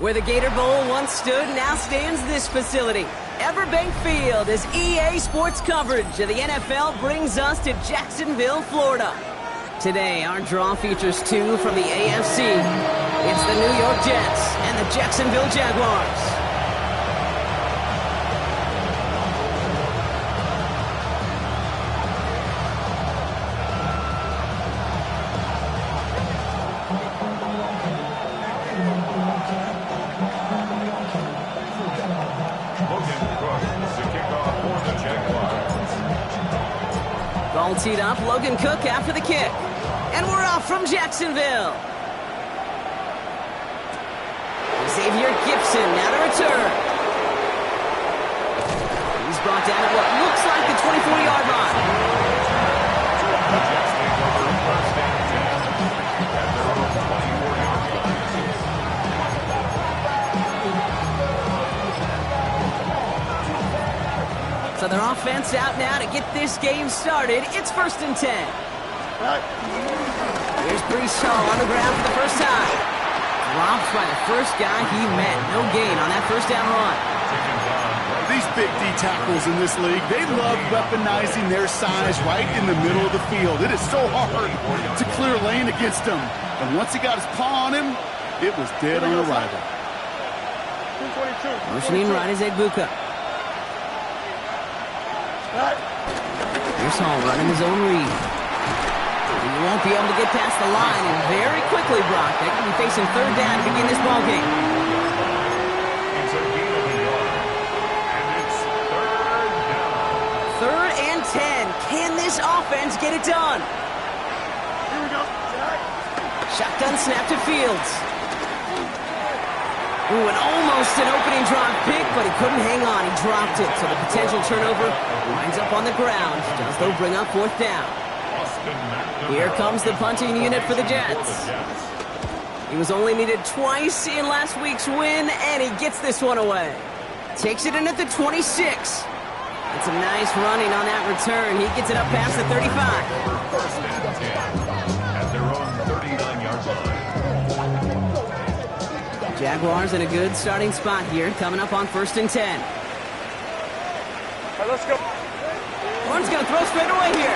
Where the Gator Bowl once stood, now stands this facility. Everbank Field, as EA Sports coverage of the NFL brings us to Jacksonville, Florida. Today, our draw features two from the AFC. It's the New York Jets and the Jacksonville Jaguars. Ball teed up, Logan Cook after the kick. And we're off from Jacksonville. Xavier Gipson now to return. He's brought down at what looks like the 24-yard line. So their offense out now to get this game started. It's 1st and 10. Here's Breece Hall on the ground for the first time. Dropped by the first guy he met. No gain on that first down run. These big D tackles in this league, they love weaponizing their size right in the middle of the field. It is so hard to clear lane against him. And once he got his paw on him, it was dead on arrival. Motioning right is Egbuka. Here's Hall running his own read. He won't be able to get past the line, and very quickly, Brock, they could be facing 3rd down to begin this ball game. It's a gain of a yard, and it's 3rd down. 3rd and 10. Can this offense get it done? Here we go. Shotgun snap to Fields. Ooh, and almost an opening drop pick, but he couldn't hang on. He dropped it, so the potential turnover winds up on the ground. Does though bring up 4th down. Here comes the punting unit for the Jets. He was only needed twice in last week's win, and he gets this one away. Takes it in at the 26. It's a nice running on that return. He gets it up past the 35. 1st and 10 at their own 39-yard line. Jaguars in a good starting spot here, coming up on 1st and 10. All right, let's go. Horn's going to throw straight away here.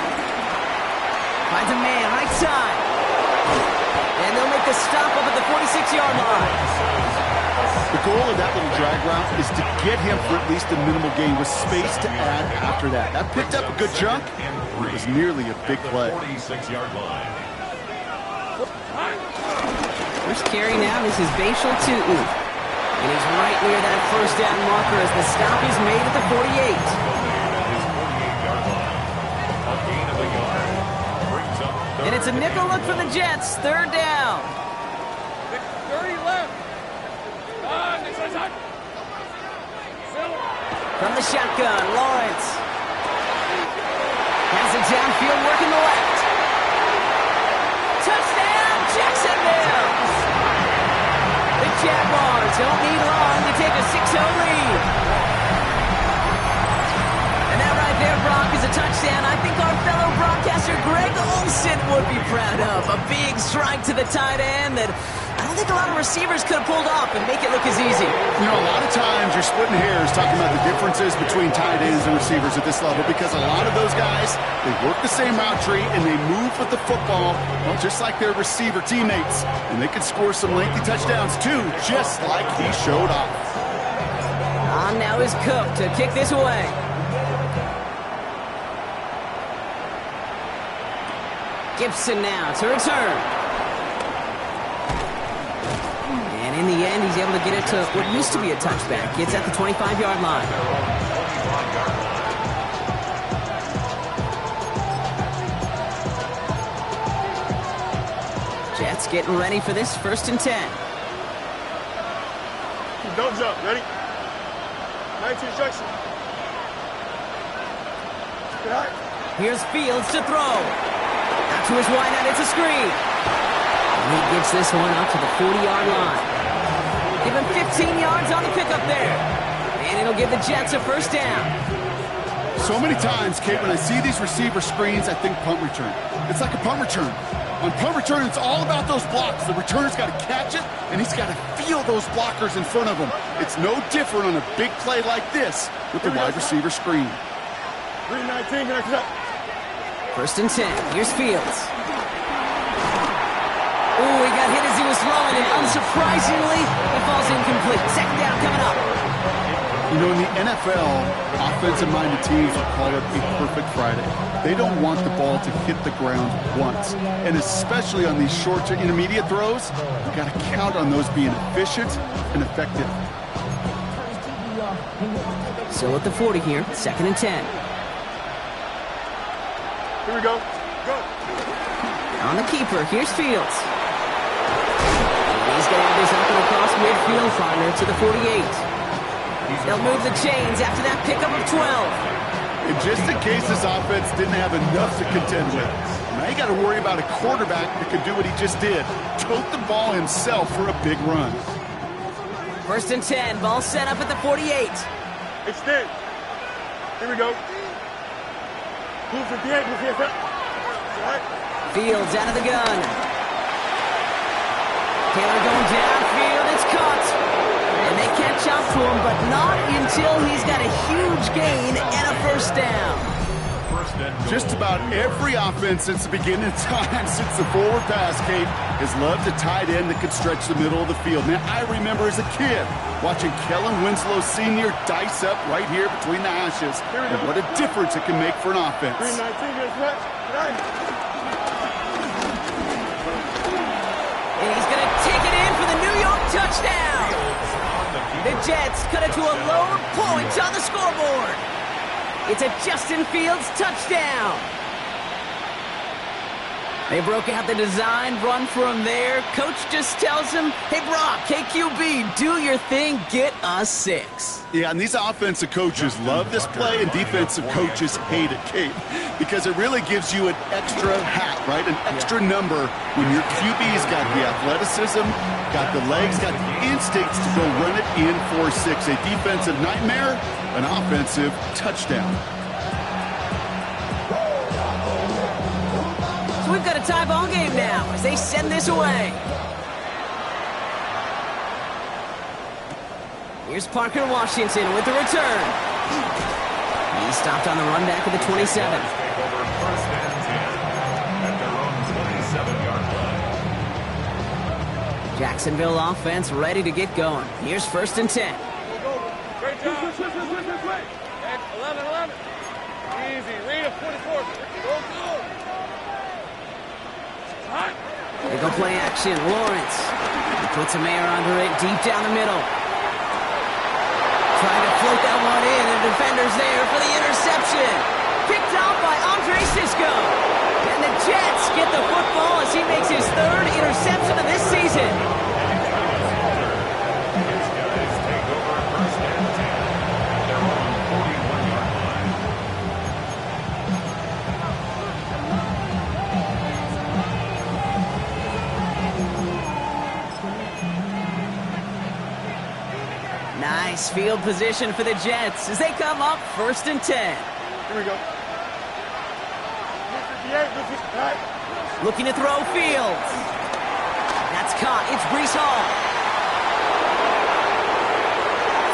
Finds a man, right side. And they'll make the stop up at the 46-yard line. The goal of that little drag route is to get him for at least a minimal gain with space to add after that. That picked up a good chunk. It was nearly a big play. 46-yard line. First carry now, this is Bashal Tutin. And he's right near that 1st down marker as the stop is made at the 48. His 48-yard line. A gain of a yard. Brings up 3rd. And it's a nickel look for the Jets, 3rd down. 30 left. From the shotgun, Lawrence. Has it downfield, working the left. Touchdown, Jacksonville! The Jaguars don't need long to take a 6-0 lead. And that right there, Brock, is a touchdown I think our fellow broadcaster Greg Olsen would be proud of. A big strike to the tight end that I don't think a lot of receivers could have pulled off and make it look as easy. You know, a lot of times you're splitting hairs talking about the differences between tight ends and receivers at this level because a lot of those guys, they work the same route tree and they move with the football, well, just like their receiver teammates. And they can score some lengthy touchdowns too, just like he showed off. On now is Cook to kick this away. Gipson now to return. And in the end, he's able to get it to what used to be a touchback. Gets at the 25-yard line. Jets getting ready for this 1st and 10. Don't jump. Ready? 19 instruction. Here's Fields to throw. Out to his wideout, it's a screen. And he gets this one up to the 40-yard line. Give him 15 yards on the pickup there. And it'll give the Jets a 1st down. So many times, Kate, when I see these receiver screens, I think punt return. It's like a punt return. On punt return, it's all about those blocks. The returner's got to catch it, and he's got to feel those blockers in front of him. It's no different on a big play like this with the wide receiver screen. 3-19, next up. 1st and 10. Here's Fields. Oh, he got hit as he was throwing, and unsurprisingly, it falls incomplete. 2nd down coming up. You know, in the NFL, offensive-minded teams will call it a perfect Friday. They don't want the ball to hit the ground once. And especially on these short to intermediate throws, you got to count on those being efficient and effective. Still at the 40 here, 2nd and 10. Here we go. Go. On the keeper, here's Fields. He's going to have this up and across midfield, partner to the 48. They'll move the chains after that pickup of 12. And just in case this offense didn't have enough to contend with, now you got to worry about a quarterback that could do what he just did. Tote the ball himself for a big run. 1st and 10, ball set up at the 48. Extend. Here we go. Who's the DA? Who's the FF? Fields out of the gun. Taylor going downfield, it's caught. And they catch up to him, but not until he's got a huge gain and a 1st down. Just about every offense since the beginning of time, since the forward pass, Kate, has loved a tight end that could stretch the middle of the field. Man, I remember as a kid watching Kellen Winslow Sr. dice up right here between the hashes. And what a difference it can make for an offense. 3-19, here's what? And he's going to take it in for the New York touchdown. The Jets cut it to a lower point on the scoreboard. It's a Justin Fields touchdown. They broke out the design run for him there. Coach just tells him, hey, Brock, KQB, do your thing, get us 6. Yeah, and these offensive coaches love this play, and defensive coaches hate it, Kate, because it really gives you an extra hat, right? An extra number when your QB's got the athleticism, got the legs, got the instincts to go run it in for 6. A defensive nightmare, an offensive touchdown. So we've got a tie ball game now as they send this away. Here's Parker Washington with the return. He stopped on the run back at the 27. Take over 1st and 10 at their own 27-yard line. Jacksonville offense ready to get going. Here's 1st and 10. Great job. Switch. 11. Easy. Read a 44. Go. They go play action. Lawrence. He puts a Mayer under it deep down the middle. Trying to float that one in, and defenders there for the interception. Picked out by Andre Cisco. And the Jets get the football as he makes his 3rd interception of this season. His guys take over 1st and 10 at their own 41-yard line. Nice field position for the Jets as they come up 1st and 10. Here we go. Looking to throw Fields. That's caught. It's Breece Hall.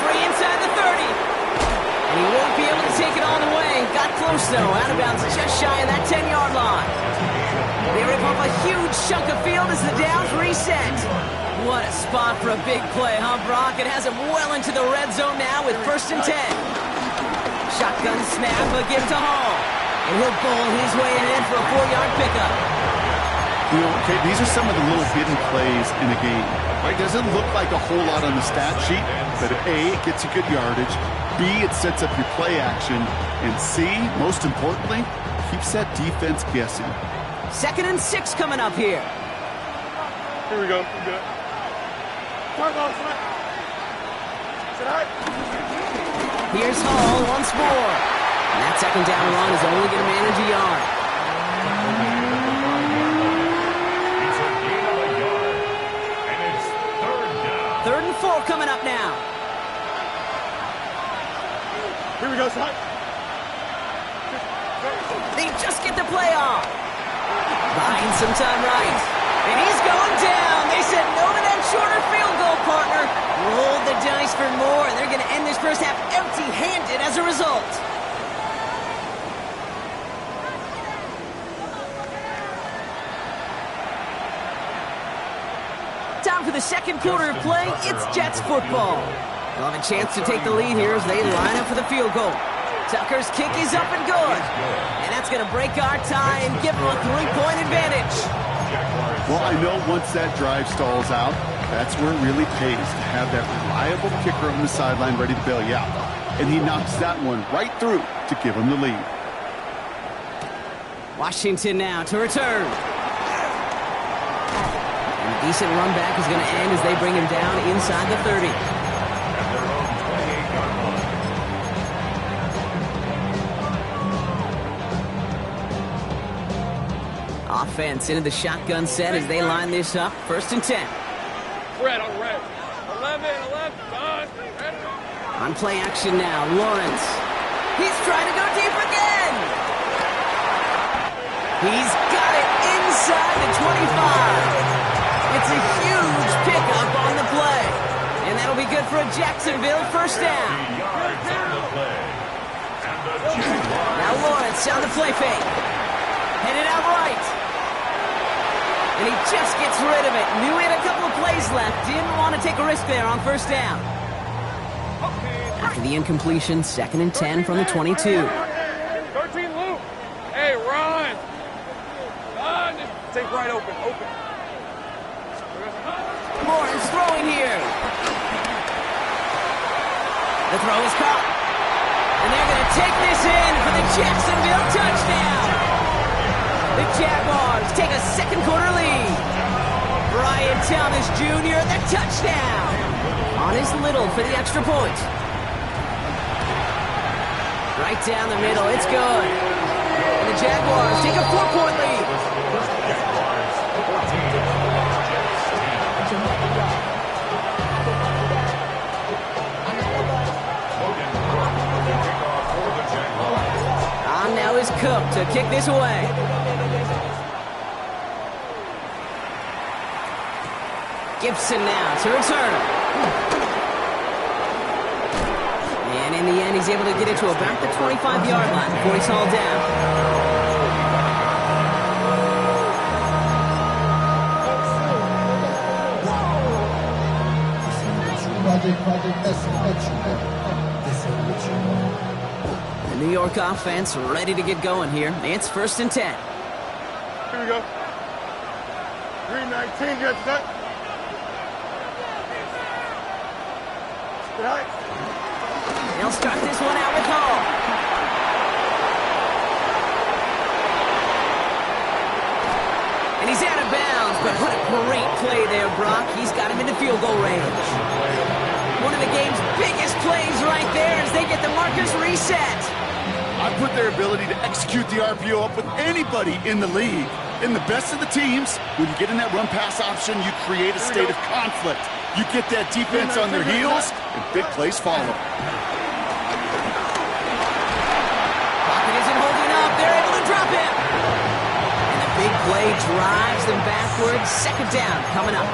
Free inside the 30. And he won't be able to take it all the way. Got close, though. Out of bounds just shy of that 10-yard line. They rip off a huge chunk of field as the downs reset. What a spot for a big play, huh, Brock? It has him well into the red zone now with 1st and 10. Shotgun snap, a give to Hall. And he'll bowl his way ahead for a 4-yard pickup. You know, okay, these are some of the little hidden plays in a game. Right? Doesn't look like a whole lot on the stat sheet, but A, it gets you good yardage. B, it sets up your play action. And C, most importantly, keeps that defense guessing. 2nd and 6 coming up here. Here we go. We're good. Here's Hall once more. And that 2nd down run is only going to manage a yard. It's a gain of a yard. And it's 3rd down. 3rd and 4 coming up now. Here we go, son. They just get the play off. Buying some time right. And he's going down. They said no to that shorter field goal, partner. Rolled the dice for more, and they're going to end this first half empty-handed as a result. Time for the second quarter of play. It's Jets football. They'll have a chance to take the lead here as they line up for the field goal. Tucker's kick is up and good. And that's going to break our tie and give them a 3-point advantage. Well, I know once that drive stalls out, that's where it really pays to have that reliable kicker on the sideline ready to bail you out. And he knocks that one right through to give him the lead. Washington now to return. And a decent run back is going to end as they bring him down inside the 30. Offense into the shotgun set as they line this up. 1st and 10. Red on red. 11, done. On play action now, Lawrence. He's trying to go deep again. He's got it inside the 25. It's a huge pickup on the play. And that'll be good for a Jacksonville 1st down. Now Lawrence on the play fake. Headed out right. And he just gets rid of it. Knew he had a couple of plays left. Didn't want to take a risk there on 1st down. After the incompletion, 2nd and 10 from the 22. 13 loop. Hey, run. Run. Just take right open. Lawrence throwing here. The throw is caught. And they're going to take this in for the Jacksonville touchdown. The Jaguars take a second quarter lead. Brian Thomas Jr. the touchdown. On his little for the extra point. Right down the middle, it's good. And the Jaguars take a 4-point lead. On now is Cook to kick this away. Gibson now to return. And in the end, he's able to get it to about the 25-yard line before he's hauled down. The New York offense ready to get going here. It's 1st and 10. Here we go. 319, get that. They'll start this one out with Hall. And he's out of bounds, but what a great play there, Brock. He's got him into field goal range. One of the game's biggest plays right there as they get the markers reset. I put their ability to execute the RPO up with anybody in the league. In the best of the teams, when you get in that run-pass option, you create a state of conflict. You get that defense on their heels, and big plays follow. Pocket isn't holding up. They're able to drop him. And the big play drives them backwards. 2nd down coming up.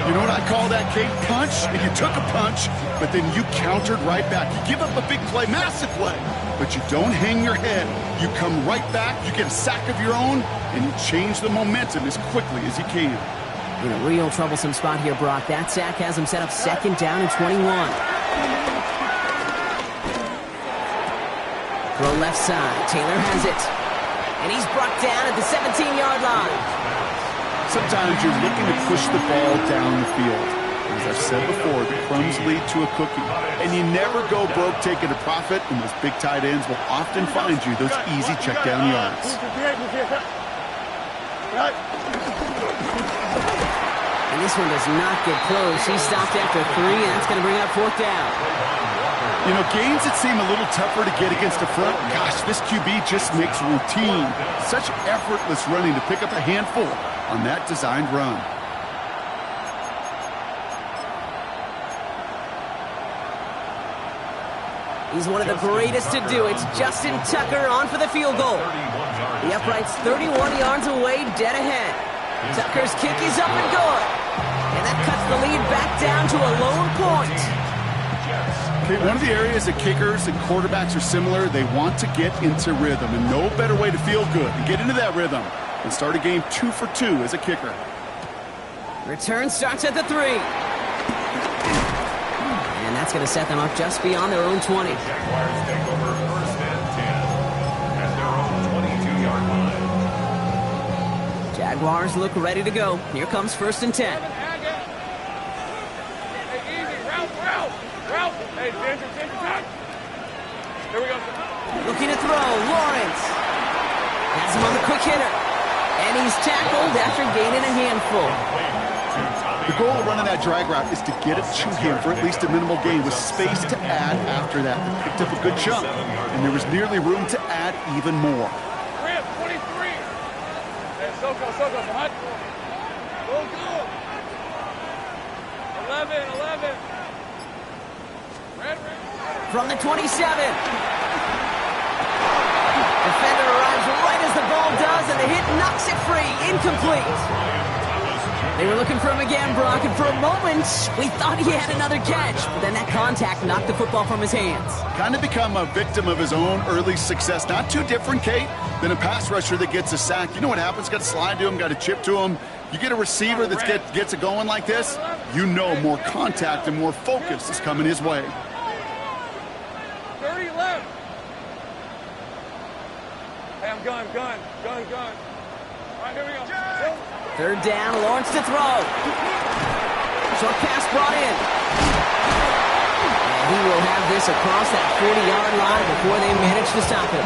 You know what I call that, Kate? Punch, and you took a punch, but then you countered right back. You give up a big play, massive play, but you don't hang your head. You come right back, you get a sack of your own, and you change the momentum as quickly as you can. In a real troublesome spot here, Brock. That sack has him set up 2nd down and 21. Throw left side. Taylor has it. And he's brought down at the 17-yard line. Sometimes you're looking to push the ball down the field. As I've said before, the crumbs lead to a cookie. And you never go broke taking a profit, and those big tight ends will often find you those easy check down yards. And this one does not get close. He stopped after 3, and that's going to bring up 4th down. You know, games that seem a little tougher to get against the front, gosh, this QB just makes routine. Such effortless running to pick up a handful on that designed run. He's one of the greatest to do it. Justin Tucker on for the field goal. The upright's 31 yards away, dead ahead. Tucker's kick is up and good. And that cuts the lead back down to a lone point. Okay, one of the areas that kickers and quarterbacks are similar, they want to get into rhythm. And no better way to feel good and get into that rhythm than start a game 2 for 2 as a kicker. Return starts at the 3. And that's going to set them up just beyond their own 20. Jaguars take over first and 10 at their own 22-yard line. Jaguars look ready to go. Here comes first and 10. Hey, Ginger, time. Here we go. Looking to throw, Lawrence. Has him on the quick hitter. And he's tackled after gaining a handful. The goal of running that drag route is to get it to him for at least a minimal gain with space to add after that. They picked up a good chunk, and there was nearly room to add even more. 23. Hey, Soko, hot. Go. 11. From the 27. Defender arrives right as the ball does, and the hit knocks it free. Incomplete. They were looking for him again, Brock, and for a moment, we thought he had another catch. But then that contact knocked the football from his hands. Kind of become a victim of his own early success. Not too different, Kate, than a pass rusher that gets a sack. You know what happens? Got to slide to him, got to chip to him. You get a receiver that gets it going like this, you know more contact and more focus is coming his way. 30 left. Hey, I'm gun. All right, here we go. Third down, Lawrence to throw. Short pass brought in. And he will have this across that 40-yard line before they manage to stop him.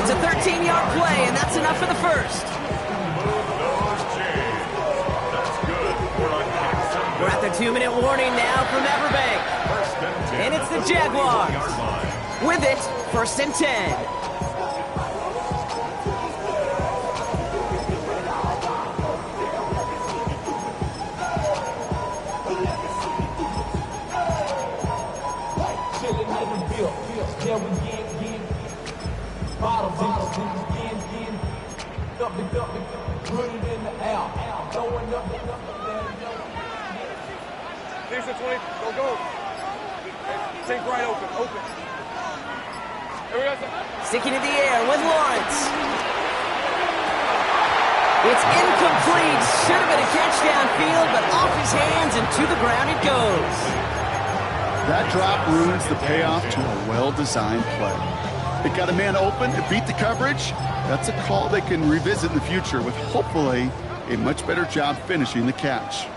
It's a 13-yard play, and that's enough for the first. We're at the 2-minute warning now from Everbank. And it's the Jaguars. With it, first and 10. Decent 20. Go. Take right open. Here we go. Sticking in the air with Lawrence. It's incomplete. Should have been a catch downfield, but off his hands and to the ground it goes. That drop ruins the payoff to a well-designed play. It got a man open, it beat the coverage. That's a call they can revisit in the future with hopefully a much better job finishing the catch.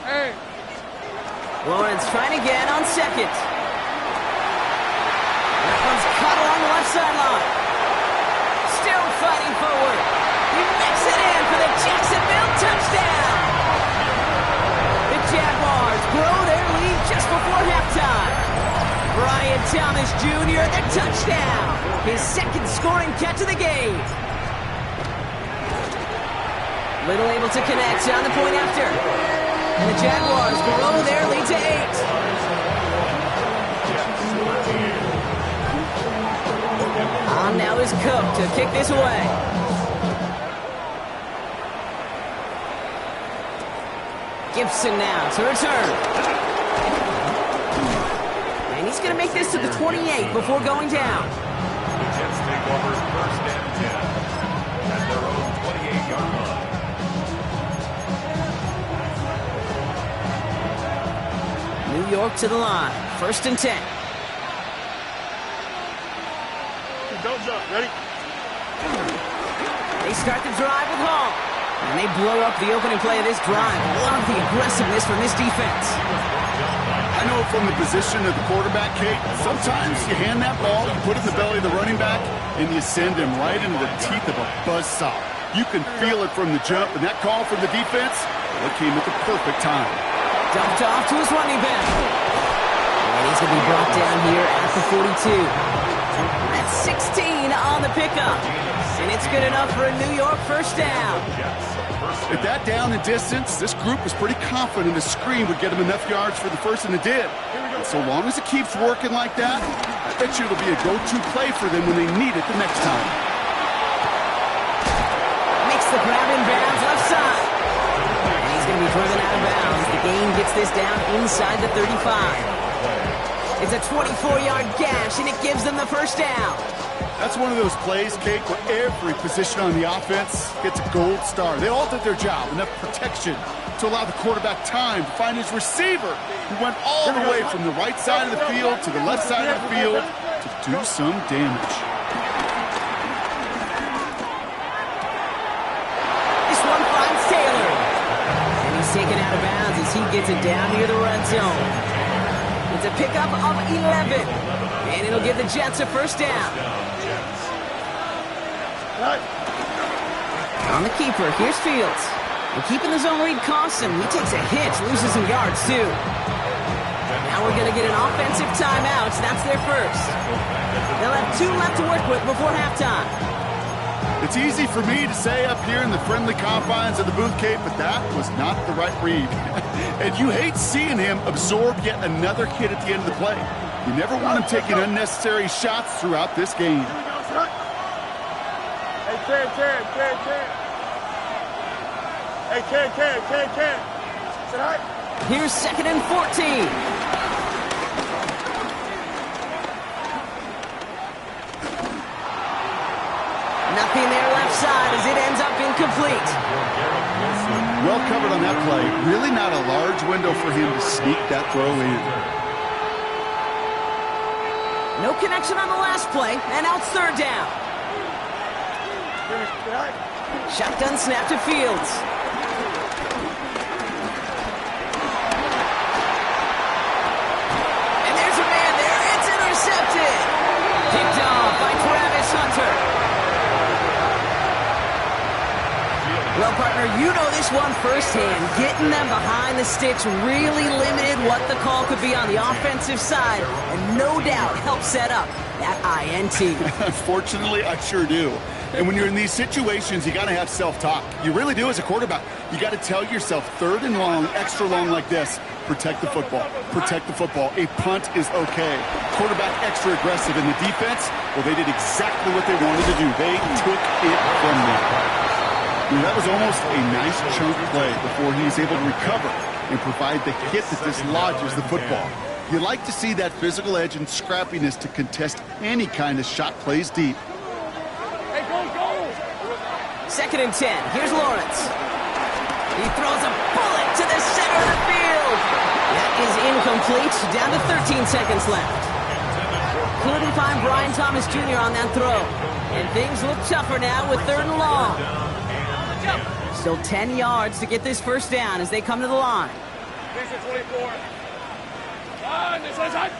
Hey. Lawrence trying again on second. That one's caught along the left sideline. Still fighting forward. He makes it in for the Jacksonville touchdown. The Jaguars grow their lead just before halftime. Brian Thomas Jr., the touchdown. His second scoring catch of the game. Little able to connect on the point after. And the Jaguars grow their lead to 8. On now is Cook to kick this away. Gibson now to return. And he's going to make this to the 28 before going down. The Jets take over first and 10 at their own 28-yard line. New York to the line. First and 10. Don't jump. Ready? They start the drive with Hall. And they blow up the opening play of this drive. Love the aggressiveness from this defense. I know from the position of the quarterback, Kate, sometimes you hand that ball, you put it in the belly of the running back, and you send him right into the teeth of a buzzsaw. You can feel it from the jump, and that call from the defense, well, it came at the perfect time. Dumped off to his running back. And he's going to be brought down here at the 42. That's 16 on the pickup. And it's good enough for a New York first down. At that down and distance, this group was pretty confident a screen would get them enough yards for the first, and it did. And so long as it keeps working like that, I bet you it'll be a go-to play for them when they need it the next time. Makes the grab in bounds left side. And he's going to be driven out of bounds. The gain gets this down inside the 35. It's a 24-yard gash, and it gives them the first down. That's one of those plays, Kate, where every position on the offense gets a gold star. They all did their job, enough protection to allow the quarterback time to find his receiver, who went all the way from the right side of the field to the left side of the field to do some damage. This one finds Taylor. And he's taken out of bounds as he gets it down near the red zone. It's a pickup of 11. And it'll give the Jets a first down. On the keeper, here's Fields. And keeping the zone read costs him. He takes a hit, loses some yards too. Now we're going to get an offensive timeout. That's their first. They'll have 2 left to work with before halftime. It's easy for me to say up here in the friendly confines of the booth, Kate, but that was not the right read. And you hate seeing him absorb yet another hit at the end of the play. You never want him taking unnecessary shots throughout this game. Hey, Ken. Say hi. Here's 2nd and 14. Nothing there left side as it ends up incomplete. Well covered on that play. Really not a large window for him to sneak that throw in. No connection on the last play, and now it's 3rd down. Shotgun snap to Fields. And there's a man there. It's intercepted. Picked off by Travis Hunter. Well, partner, you know this one firsthand. Getting them behind the sticks really limited what the call could be on the offensive side, and no doubt helped set up that INT. Unfortunately, I sure do. And when you're in these situations, you got to have self-talk. You really do as a quarterback. You got to tell yourself 3rd and long, extra long like this, protect the football. Protect the football. A punt is okay. Quarterback extra aggressive in the defense, well, they did exactly what they wanted to do. They took it from them. That was almost a nice chunk play before he was able to recover and provide the hit that dislodges the football. You like to see that physical edge and scrappiness to contest any kind of shot plays deep. Hey, go! 2nd and 10. Here's Lawrence. He throws a bullet to the center of the field. That is incomplete. Down to 13 seconds left. Couldn't find Brian Thomas Jr. on that throw. And things look tougher now with 3rd and long. Still 10 yards to get this first down as they come to the line. 24. This is it.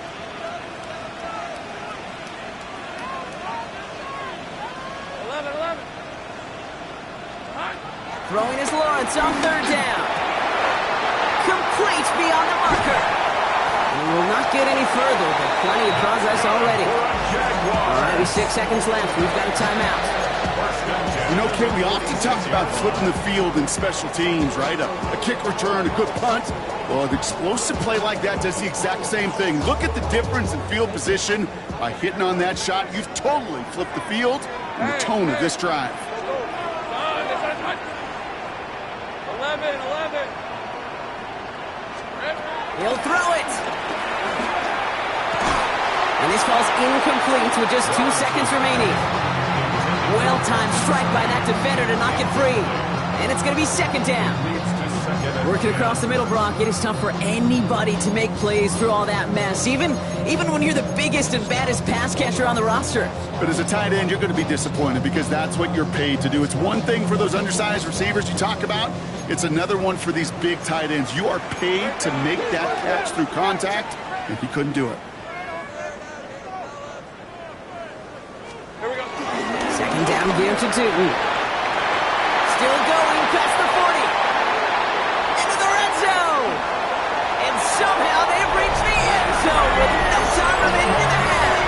Throwing is Lawrence on 3rd down. Complete beyond the marker. We will not get any further, but plenty of progress already. All right, with 6 seconds left, we've got a timeout. You know, Kid, we often talk about flipping the field in special teams, right? A kick return, a good punt. Well, an explosive play like that does the exact same thing. Look at the difference in field position. By hitting on that shot, you've totally flipped the field and the tone of this drive. 11. He'll throw it. And this falls incomplete with just 2 seconds remaining. Well-timed strike by that defender to knock it free. And it's going to be 2nd down. Working across the middle, Brock, it is tough for anybody to make plays through all that mess, even when you're the biggest and baddest pass catcher on the roster. But as a tight end, you're going to be disappointed because that's what you're paid to do. It's one thing for those undersized receivers you talk about. It's another one for these big tight ends. You are paid to make that catch through contact, and he couldn't do it. Here we go. 2nd down, give to Tootin. Still going past the 40. Into the red zone. And somehow they've reached the end zone with no time remaining in the half.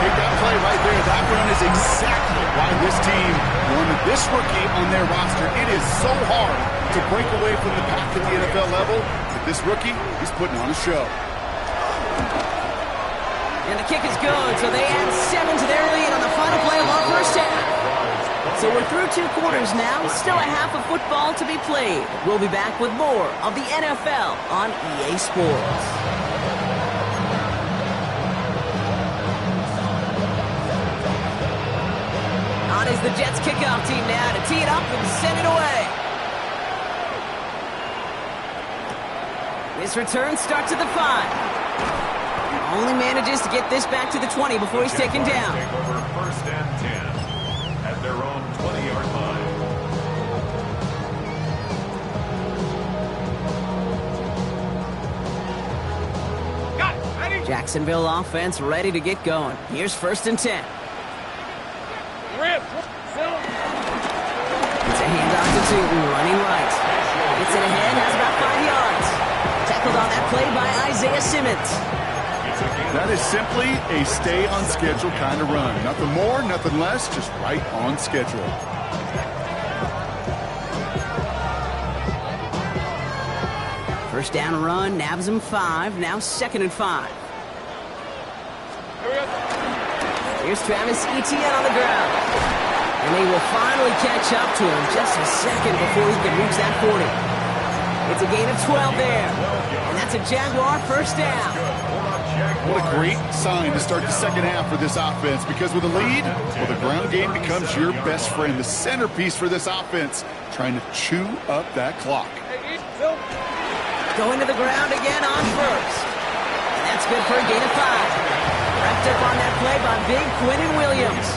Take that play right there. That run is exactly why this team wanted this rookie on their roster. It is so hard to break away from the pack at the NFL level, but this rookie is putting on a show. And the kick is good, so they add 7 to their lead on the final play of our first half. So we're through 2 quarters now, still a half of football to be played. We'll be back with more of the NFL on EA Sports. On is the Jets kickoff team now to tee it up and send it away. This return starts at the 5. Only manages to get this back to the 20 before he's taken down. Take over first and 10 at their own 20-yard line. Jacksonville offense ready to get going. Here's first and 10. It's a handoff to Tootin, running right. Gets it ahead, has about 5 yards. Tackled on that play by Isaiah Simmons. That is simply a stay-on-schedule kind of run. Nothing more, nothing less, just right on schedule. First down run, nabs him 5, now 2nd and 5. Here's Travis Etienne on the ground. And they will finally catch up to him just a second before he can reach that 40. It's a gain of 12 there. And that's a Jaguar first down. What a great sign to start the second half for this offense, because with a lead, well, the ground game becomes your best friend, the centerpiece for this offense, trying to chew up that clock. Going to the ground again on first. And that's good for a gain of 5. Wrapped up on that play by big Quinnen Williams.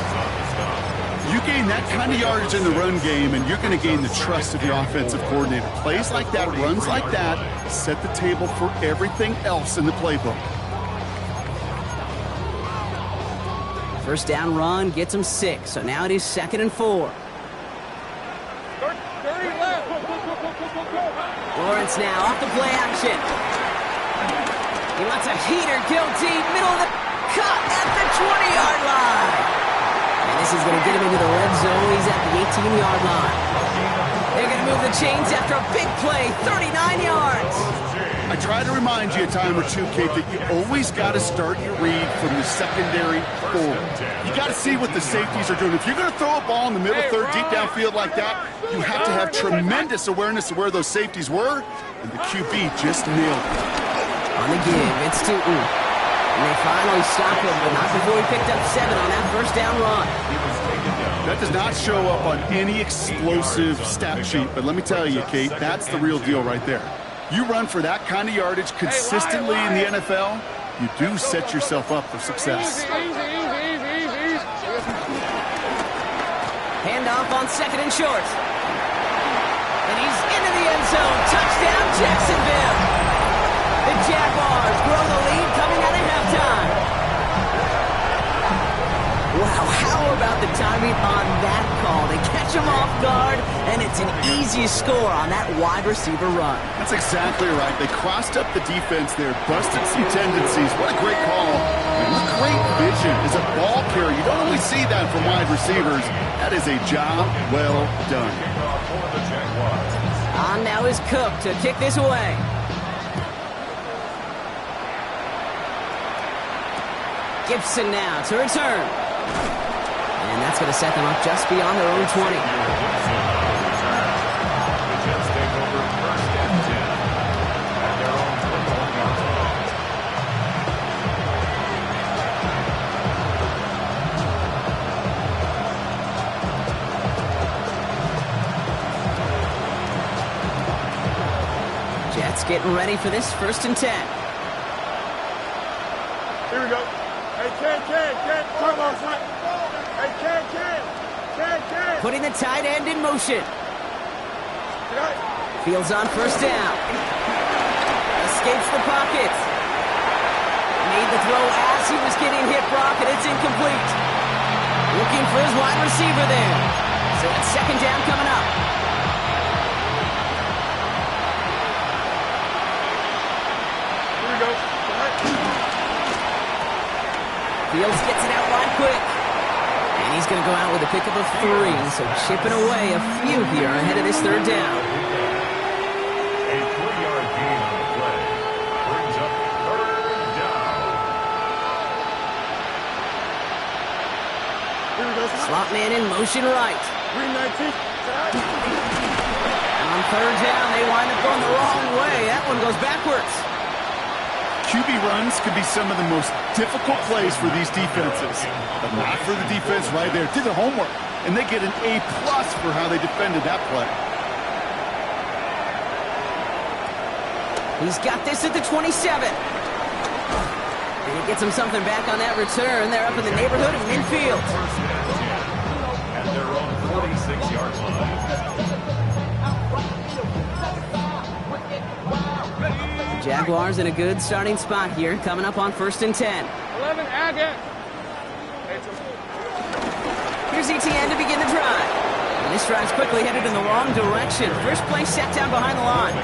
You gain that kind of yardage in the run game, and you're going to gain the trust of your offensive coordinator. Plays like that, runs like that, set the table for everything else in the playbook. First down run gets him 6, so now it is 2nd and 4. Lawrence now off the play action. He wants a heater, go deep, middle of the cut at the 20-yard line. And this is going to get him into the red zone. He's at the 18-yard line. They're going to move the chains after a big play, 39 yards. I try to remind you a time or two, Kate, that you always got to start your read from the secondary forward. You got to see what the safeties are doing. If you're going to throw a ball in the middle third, deep downfield like that, you have to have tremendous awareness of where those safeties were, and the QB just nailed it. On the give, it's Tootin. And they finally stop him, but not before he picked up 7 on that first down run. That does not show up on any explosive stat sheet, but let me tell you, Kate, that's the real deal right there. You run for that kind of yardage consistently in the NFL, you do set yourself up for success. Handoff on 2nd and short. And he's into the end zone. Touchdown, Jacksonville. The Jaguars grow the lead coming out of halftime. Wow, how about the timing on that call? They catch him off guard, and it's an easy score on that wide receiver run. That's exactly right. They crossed up the defense there, busted some tendencies. What a great call. And what great vision as a ball carrier. You don't always see that from wide receivers. That is a job well done. On now is Cook to kick this away. Gibson now to return. And that's going to set them up just beyond their own 20. Jets getting ready for this 1st and 10. Here we go. Hey, Ken, come on, son. Hey, Ken. Putting the tight end in motion. Fields on first down. Escapes the pocket. Made the throw as he was getting hit, Brock, and it's incomplete. Looking for his wide receiver there. So it's 2nd down coming up. Here we go. Fields gets it out wide quick. he's going to go out with a pickup of 3, so chipping away a few here ahead of this third down. A 3-yard gain on the play brings up third down. Here we go. Slot man in motion right. 319. On third down, they wind up going the wrong way. That one goes backwards. QB runs could be some of the most difficult plays for these defenses, but not for the defense right there. Did their homework, and they get an A+ for how they defended that play. He's got this at the 27. And he gets him something back on that return. They're up in the neighborhood of midfield. First and 10 at their own 46-yard line. Jaguars in a good starting spot here, coming up on 1st and 10. 11, Agate. Here's ETN to begin the drive. And this drive's quickly headed in the wrong direction. First play set down behind the line.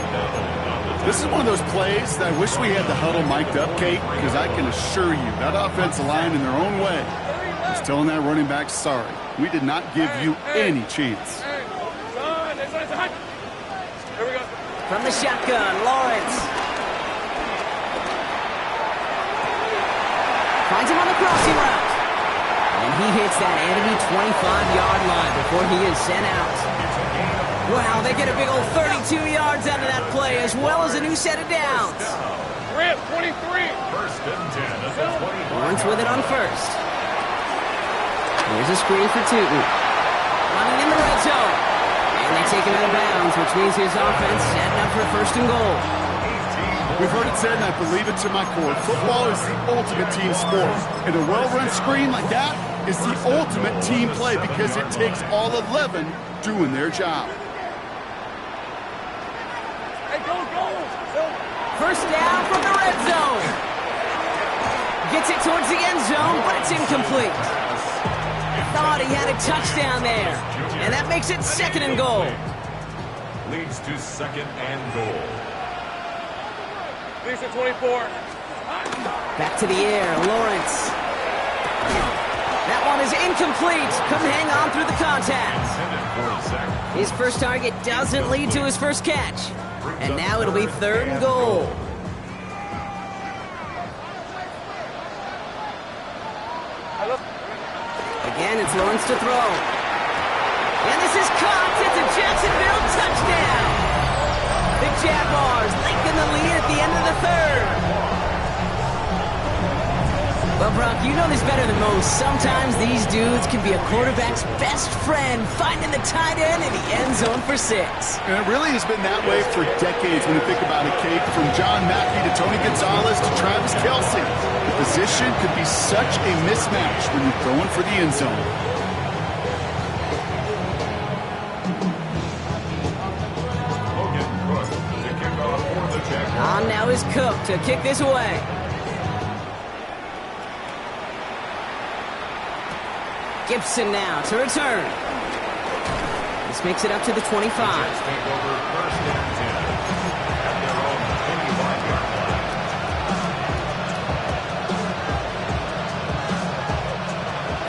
This is one of those plays that I wish we had the huddle mic'd up, Kate, because I can assure you that offensive line in their own way is telling that running back, sorry, we did not give you any chance. Here we go. From the shotgun, Lawrence. Finds him on the crossing route. And he hits that enemy 25-yard line before he is sent out. Wow, they get a big old 32 yards out of that play, as well as a new set of downs. Rip, 23. First and 10 at the 20. Lawrence with it on first. Here's a screen for Tootin. Running in the red zone. And they take him out of bounds, which means his offense setting up for 1st and goal. We've heard it said, and I believe it to my core, football is the ultimate team sport. And a well-run screen like that is the ultimate team play because it takes all 11 doing their job. Hey, go. First down from the red zone. Gets it towards the end zone, but it's incomplete. Thought he had a touchdown there. And that makes it 2nd and goal. Leads to 2nd and goal. Leads to 24. Back to the air, Lawrence. That one is incomplete. Couldn't hang on through the contact. His first target doesn't lead to his first catch. And now it'll be 3rd and goal. Again, it's Lawrence to throw. And this is caught. It's a Jacksonville touchdown. The Jaguars lengthen the lead at the end of the 3rd. Well, Brock, you know this better than most. Sometimes these dudes can be a quarterback's best friend, finding the tight end in the end zone for 6. And it really has been that way for decades when you think about it, Kate. From John Mackey to Tony Gonzalez to Travis Kelce. The position could be such a mismatch when you're throwing for the end zone. Logan Cook to kick off for the Jaguars. On now is Cook to kick this away. Gibson now to return. This makes it up to the 25. Jets take over 1st and 10 at their own 25-yard line.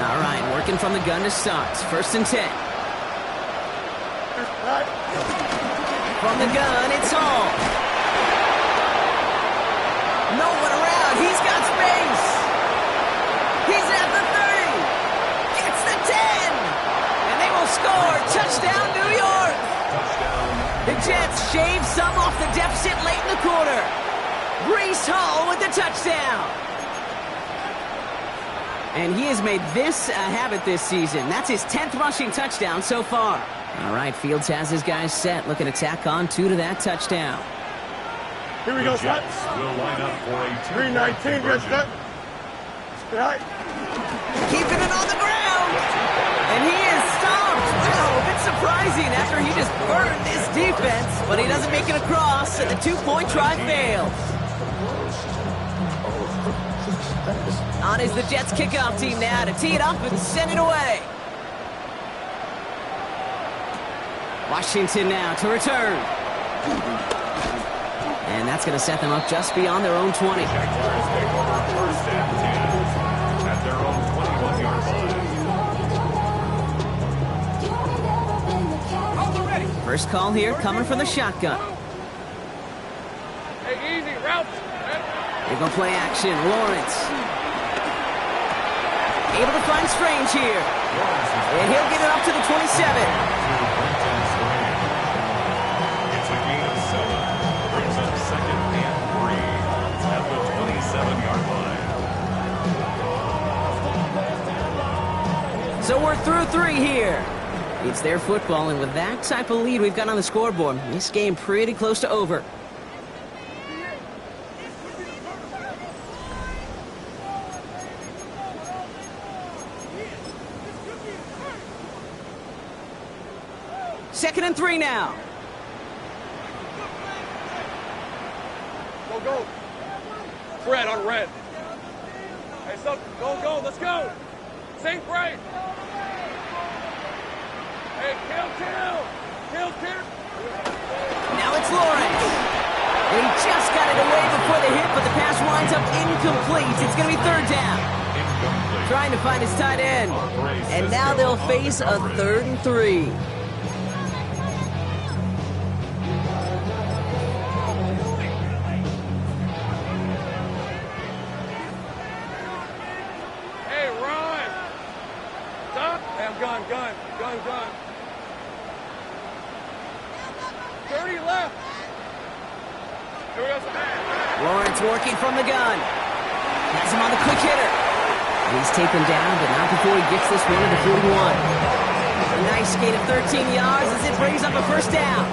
All right, working from the gun to start. 1st and 10. From the gun, it's Hall. No one around. He's got space. He's at the 30. Gets the 10. And they will score. Touchdown, New York. The Jets shave some off the deficit late in the quarter. Breece Hall with the touchdown. And he has made this a habit this season. That's his 10th rushing touchdown so far. All right, Fields has his guys set, looking to tack on 2 to that touchdown. Here we go, The son. Jets will line up for a 319, good conversion. set. Right. Keeping it on the ground. And he is stopped. Wow, a bit surprising after he just burned this defense. But he doesn't make it across, and the 2-point try fails. On is the Jets kickoff team now to tee it up and send it away. Washington now to return. And that's going to set them up just beyond their own 20. Jaguars take over 1st and 10 at their own 21-yard line. First call here coming from the shotgun. Hey, easy, route. They're going to play action. Lawrence. Able to find Strange here. And he'll get it up to the 27. It's a gain of 7. Brings up second and 3 at the 27-yard line. So we're through 3 here. It's their football, and with that type of lead we've got on the scoreboard, this game pretty close to over. Second and 3 now. Go. Fred on red. Hey, stop. Go. Let's go. Saint right. Hey, kill. Now it's Lawrence. He just got it away before the hit, but the pass winds up incomplete. It's going to be third down. Trying to find his tight end. And now they'll face a 3rd and 3. Hey, run. Stop. Hey, I'm gun. 30 left. Here we go. Lawrence working from the gun. Has him on the quick hitter. He's taken down, but not before he gets this one to the 41. A nice gain of 13 yards as it brings up a first down.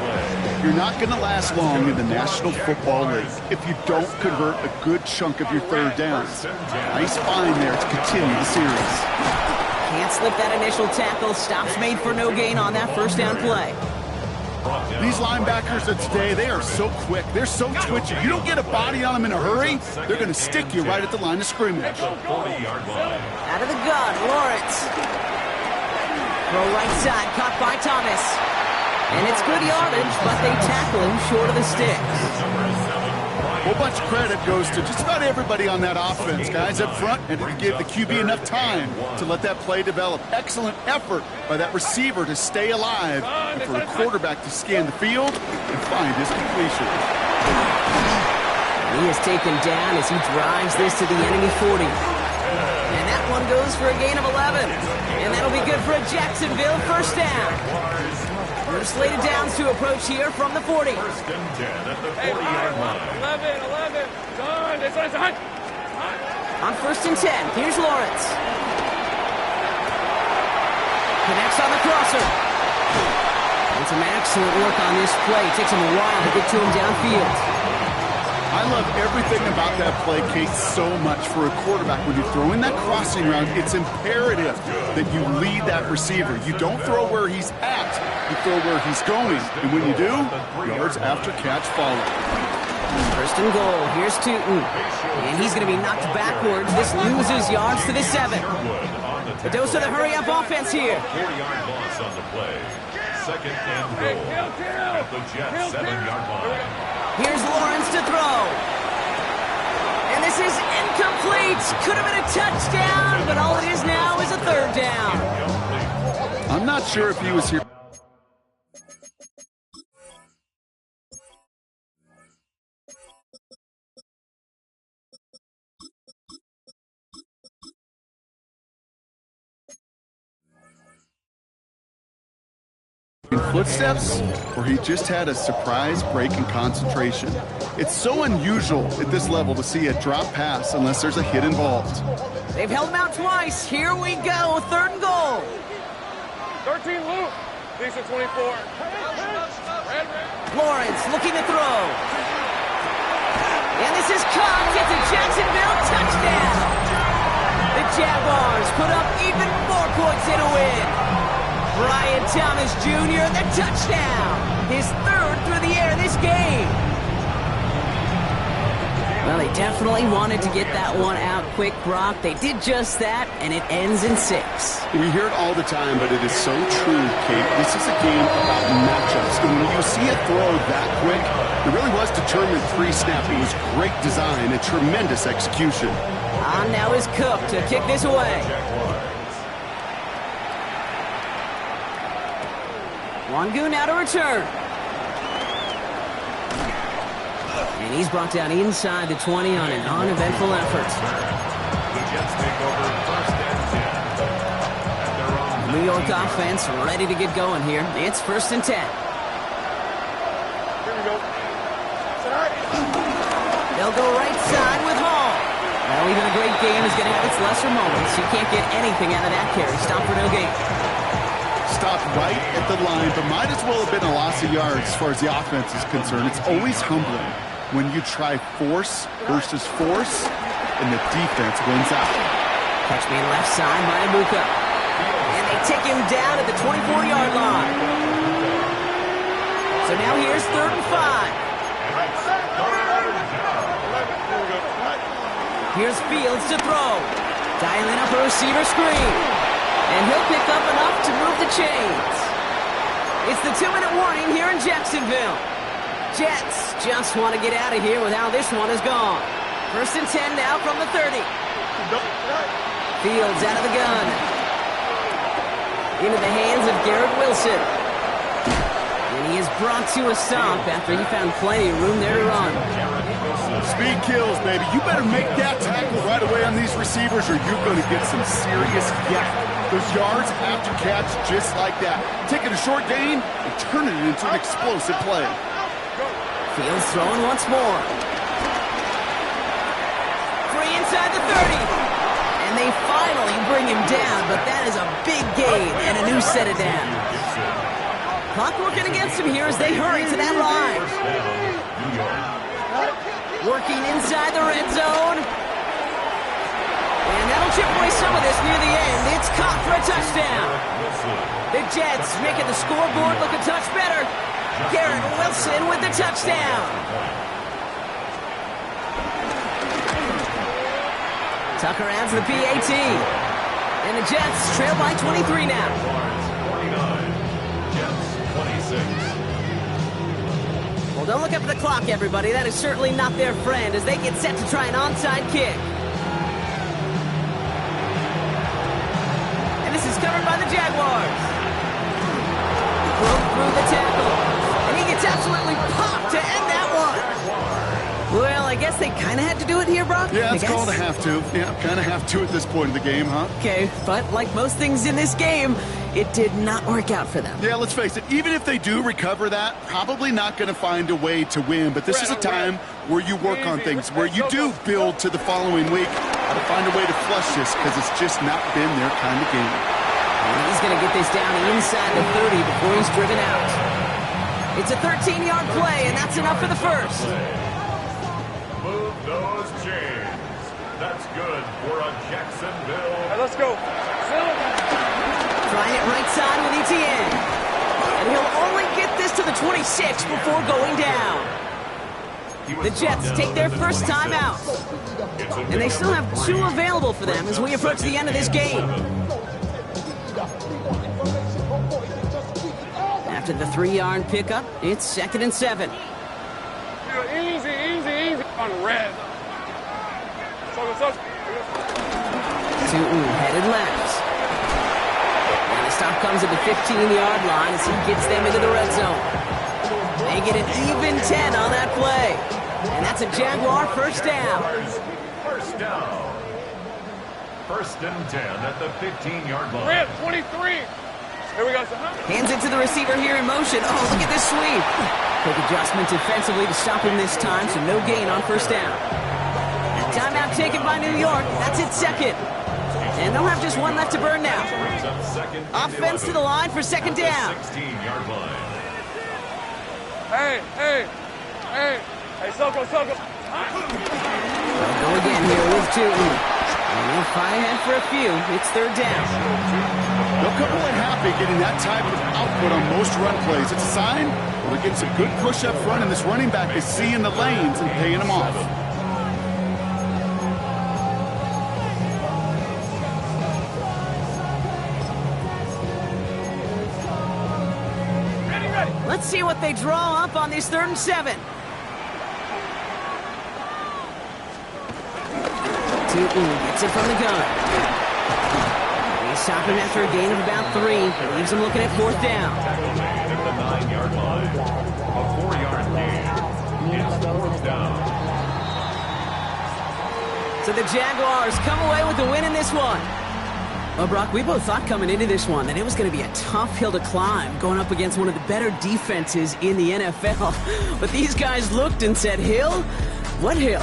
You're not going to last long in the National Football League if you don't convert a good chunk of your third downs. Nice find there to continue the series. Can't slip that initial tackle. Stops made for no gain on that first down play. These linebackers of today, they are so quick. They're so twitchy. You don't get a body on them in a hurry, they're going to stick you right at the line of scrimmage. 40-yard line. Out of the gun, Lawrence. Throw right side, caught by Thomas. And it's good yardage, but they tackle him short of the sticks. A whole bunch of credit goes to just about everybody on that offense. Guys up front, and to give the QB enough time to let that play develop. Excellent effort by that receiver to stay alive and for the quarterback to scan the field and find his completion. He is taken down as he drives this to the enemy 40. And that one goes for a gain of 11. And that'll be good for a Jacksonville first down. We're slated downs to approach here from the 40. First and 10 at the 40-yard line. 11. Done. This one's hot. On first and 10, here's Lawrence. Connects on the crosser. And some excellent work on this play. Takes him a while to get to him downfield. I love everything about that play, Kate, so much for a quarterback. When you're throwing that crossing route, it's imperative that you lead that receiver. You don't throw where he's at, you throw where he's going. And when you do, yards after catch follow. First and goal, here's Tootin. And he's going to be knocked backwards. This loses yards to the 7. A dose of the hurry-up offense here. 4-yard loss on the play. Second and goal at the Jets 7-yard line. Here's Lawrence to throw. And this is incomplete. Could have been a touchdown, but all it is now is a third down. I'm not sure if he was here. Footsteps, or he just had a surprise break in concentration. It's so unusual at this level to see a drop pass unless there's a hit involved. They've held him out twice. Here we go, third and goal. 13 Luke. Decent 24. Lawrence looking to throw. And this is caught. It's a Jacksonville touchdown. The Jaguars put up even more points in a win. Brian Thomas Jr., the touchdown. His third through the air this game. Well, they definitely wanted to get that one out quick, Brock. They did just that, and it ends in 6. We hear it all the time, but it is so true, Kate. This is a game about matchups. And when you see a throw that quick, it really was determined pre-snap. It was great design and tremendous execution. On now is Cook to kick this away. Wangu now to return. And he's brought down inside the 20 on an uneventful effort. The Jets take over first and 10. At their own New York offense ready to get going here. It's first and 10. Here we go. They'll go right side with Hall. Well, even a great game is going to have its lesser moments. You can't get anything out of that carry. Stop for no gain. Stopped right at the line, but might as well have been a loss of yards as far as the offense is concerned. It's always humbling when you try force versus force, and the defense wins out. Catch being left side by Ibuka. And they take him down at the 24-yard line. So now here's 3rd and 5. Here's Fields to throw. Dialing up a receiver screen. And he'll pick up enough to move the chains. It's the 2-minute warning here in Jacksonville. Jets just want to get out of here with how this one is gone. First and 10 now from the 30. Fields out of the gun. Into the hands of Garrett Wilson. And he is brought to a stop after he found plenty of room there to run. Speed kills, baby. You better make that tackle right away on these receivers or you're going to get some serious yak. Those yards after catch just like that. Taking a short gain and turning it into an explosive play. Fields throwing once more. Free inside the 30. And they finally bring him down, but that is a big gain and a new set of downs. Clock working against him here as they hurry to that line. Working inside the red zone. And that'll chip away some of this near the end. It's caught for a touchdown. The Jets making the scoreboard look a touch better. Garrett Wilson with the touchdown. Tucker adds the PAT. And the Jets trail by 23 now. 49. Jets 26. Well, don't look up at the clock, everybody. That is certainly not their friend as they get set to try an onside kick. And this is covered by the Jaguars. Broke through the tackle. And he gets absolutely popped to end that one. Well, I guess they kind of had to do it here, Brock. Yeah, it's called a have to. Yeah, kind of have to at this point in the game, huh? Okay, but like most things in this game, it did not work out for them. Yeah, let's face it, even if they do recover that, probably not going to find a way to win. But this is a time where you work on things, where you do build to the following week. How to find a way to flush this, because it's just not been their kind of game. And he's going to get this down inside the 30 before he's driven out. It's a 13-yard play, and that's enough for the first. Move those chains. That's good for a Jacksonville. Hey, let's go. Trying it right side with Etienne. And he'll only get this to the 26 before going down. The Jets take their first time out. And they still have 2 available for them as we approach the end of this game. After the 3-yard pickup, it's 2nd and 7. Easy, easy, easy. On red. Tutu headed left. And the stop comes at the 15-yard line as he gets them into the red zone. They get an even 10 on that play. And that's a Jaguar first down. First down. First and 10 at the 15-yard line. Red, 23. Here we go. Hands it to the receiver here in motion. Oh, look at this sweep. Quick adjustment defensively to stop him this time, so no gain on first down. Timeout taken by New York. That's its 2nd. And they'll have just 1 left to burn now. Offense to the line for 2nd down. 16-yard line. Hey. Hey, Soko. They'll go again here with Tutu. And they'll fly ahead for a few. It's 3rd down. They'll come away happy getting that type of output on most run plays. It's a sign they're getting some good push up front, and this running back is seeing the lanes and paying them off. Let's see what they draw up on this 3rd and 7. Tutu gets it from the gun. They stop him after a gain of about 3. Leaves him looking at 4th down. A 4-yard gain. It's 4th down. So the Jaguars come away with the win in this one. Well, Brock, we both thought coming into this one that it was going to be a tough hill to climb going up against one of the better defenses in the NFL. But these guys looked and said, Hill? What hill?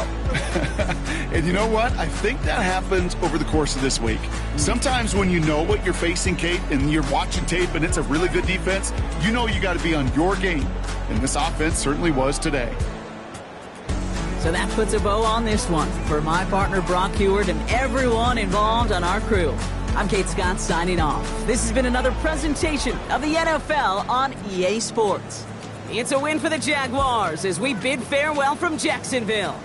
And you know what? I think that happens over the course of this week. Sometimes when you know what you're facing, Kate, and you're watching tape and it's a really good defense, you know you got to be on your game. And this offense certainly was today. So that puts a bow on this one. For my partner, Brock Huard, and everyone involved on our crew, I'm Kate Scott signing off. This has been another presentation of the NFL on EA Sports. It's a win for the Jaguars as we bid farewell from Jacksonville.